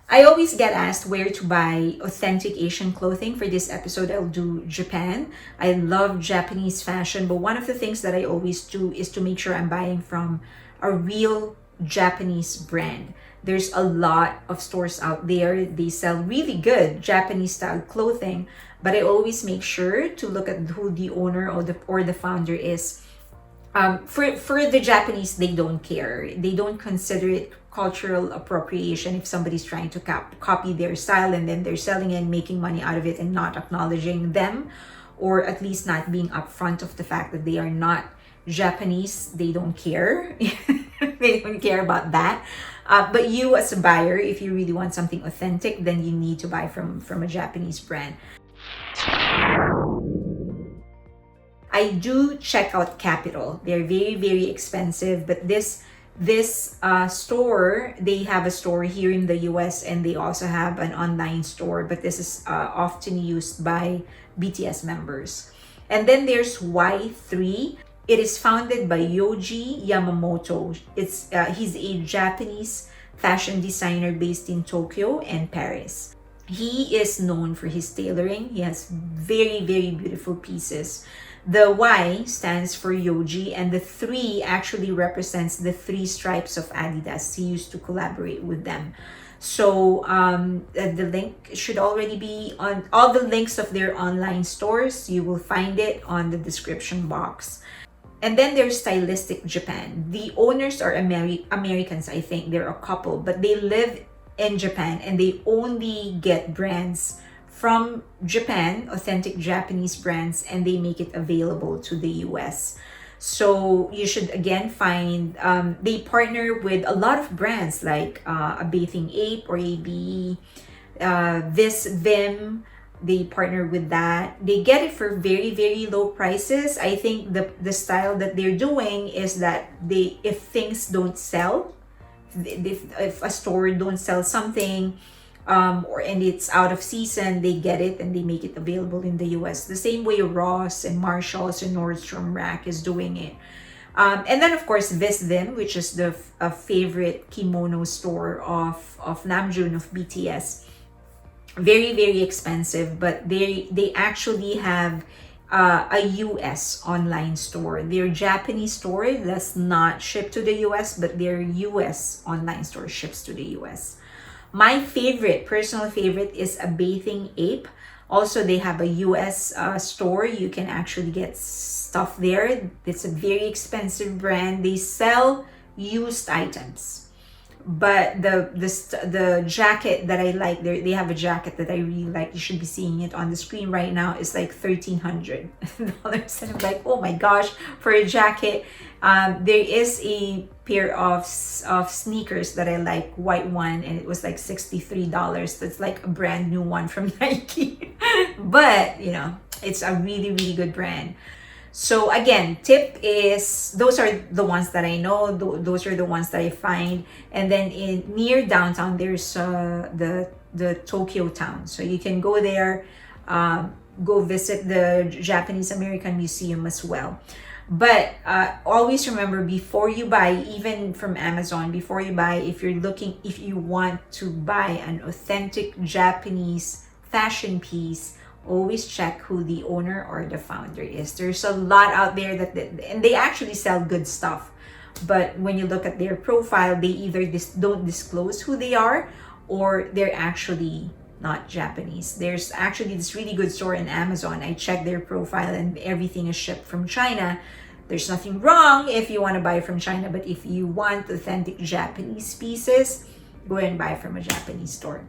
I always get asked where to buy authentic Asian clothing. For this episode, I'll do Japan. I love Japanese fashion, but one of the things that I always do is to make sure I'm buying from a real Japanese brand. There's a lot of stores out there. They sell really good Japanese style clothing, but I always make sure to look at who the owner or the founder is. For the Japanese, they don't care. They don't consider it cultural appropriation if somebody's trying to copy their style and then they're selling and making money out of it and not acknowledging them, or at least not being upfront of the fact that they are not Japanese. They don't care. They don't care about that. But you as a buyer, if you really want something authentic, then you need to buy from a Japanese brand. I do check out KAPITAL. They're very, very expensive, but this store, they have a store here in the US and they also have an online store, but this is often used by BTS members. And then there's Y3. It is founded by Yoji Yamamoto. He's a Japanese fashion designer based in Tokyo and Paris. He is known for his tailoring. He has very, very beautiful pieces. The Y stands for Yoji, and the 3 actually represents the 3 stripes of Adidas. He used to collaborate with them. So the link should already be on all the links of their online stores. You will find it on the description box. And then there's Stylistic Japan. The owners are Americans, I think. They're a couple, but they live in Japan and they only get brands from Japan, authentic Japanese brands, and they make it available to the US. So you should again find, they partner with a lot of brands like a Bathing Ape or ABE, Visvim. They partner with that. They get it for very, very low prices. I think the style that they're doing is that if things don't sell, if a store don't sell something, and it's out of season, they get it and they make it available in the US. The same way Ross and Marshalls and Nordstrom Rack is doing it. And then of course Visvim, which is the favorite kimono store of Namjoon of BTS. Very, very expensive, but they actually have a US online store. Their Japanese store does not ship to the US, but their US online store ships to the US. My personal favorite is a Bathing Ape. Also, they have a US store. You can actually get stuff there. It's a very expensive brand. They sell used items. But the jacket that I like, they have a jacket that I really like. You should be seeing it on the screen right now. It's like $1,300. And I'm like, oh my gosh, for a jacket. There is a pair of sneakers that I like, white one, and it was like $63. That's like a brand new one from Nike. But, you know, it's a really, really good brand. So again, tip is, those are the ones that I know, those are the ones that I find. And then near downtown, there's the Tokyo town. So you can go there, go visit the Japanese American Museum as well. But always remember, before you buy, even from Amazon, before you buy, if you want to buy an authentic Japanese fashion piece, always check who the owner or the founder is. There's a lot out there and they actually sell good stuff. But when you look at their profile, they either don't disclose who they are, or they're actually not Japanese. There's actually this really good store in Amazon. I checked their profile and everything is shipped from China. There's nothing wrong if you want to buy from China, but if you want authentic Japanese pieces, go and buy from a Japanese store.